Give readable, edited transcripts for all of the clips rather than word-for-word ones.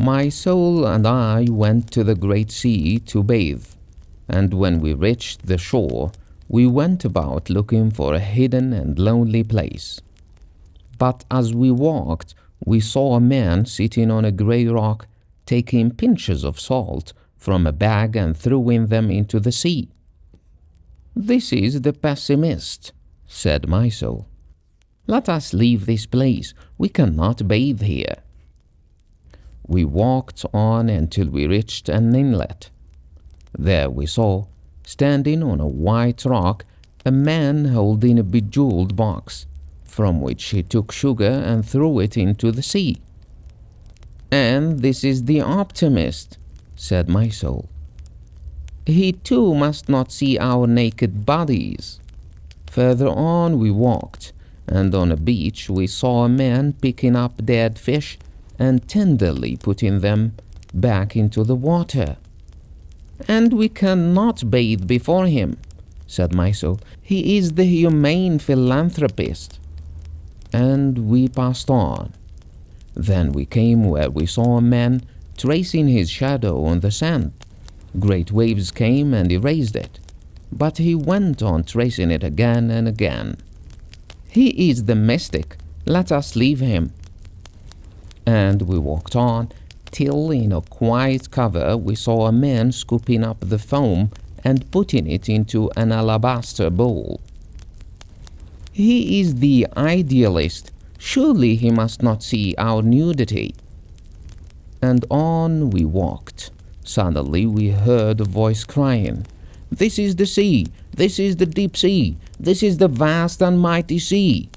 My soul and I went to the great sea to bathe, and when we reached the shore, we went about looking for a hidden and lonely place. But as we walked, we saw a man sitting on a grey rock, taking pinches of salt from a bag and throwing them into the sea. "This is the pessimist," said my soul. "Let us leave this place. We cannot bathe here." We walked on until we reached an inlet. There we saw, standing on a white rock, a man holding a bejeweled box, from which he took sugar and threw it into the sea. "And this is the optimist," said my soul. "He too must not see our naked bodies." Further on we walked, and on a beach we saw a man picking up dead fish and tenderly putting them back into the water. "And we cannot bathe before him," said my soul. "He is the humane philanthropist." And we passed on. Then we came where we saw a man tracing his shadow on the sand. Great waves came and erased it, but he went on tracing it again and again. "He is the mystic. Let us leave him." And we walked on, till in a quiet cover we saw a man scooping up the foam and putting it into an alabaster bowl. "He is the idealist. Surely he must not see our nudity." And on we walked. Suddenly we heard a voice crying, "This is the sea! This is the deep sea! This is the vast and mighty sea!"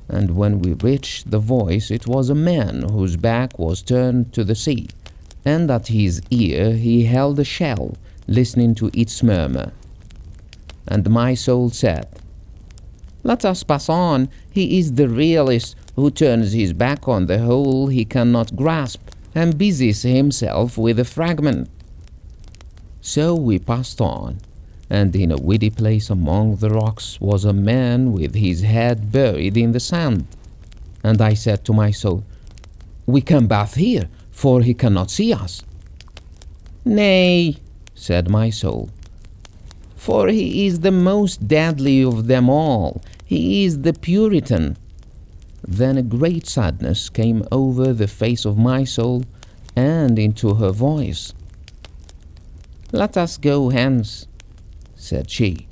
And when we reached the voice, it was a man whose back was turned to the sea, and at his ear he held a shell, listening to its murmur. And my soul said, "Let us pass on. He is the realist who turns his back on the whole he cannot grasp and busies himself with a fragment." So we passed on, and in a weedy place among the rocks was a man with his head buried in the sand. And I said to my soul, "We can bathe here, for he cannot see us." "Nay," said my soul, "for he is the most deadly of them all. He is the Puritan." Then a great sadness came over the face of my soul and into her voice. "Let us go hence," said she,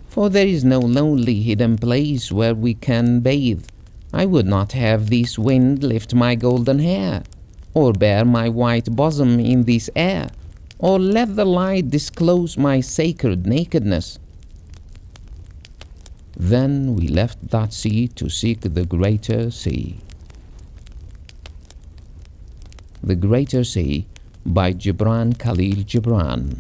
"for there is no lonely hidden place where we can bathe. I would not have this wind lift my golden hair, or bear my white bosom in this air, or let the light disclose my sacred nakedness." Then we left that sea to seek the greater sea. The Greater Sea by Gibrane Khalil Gibrane.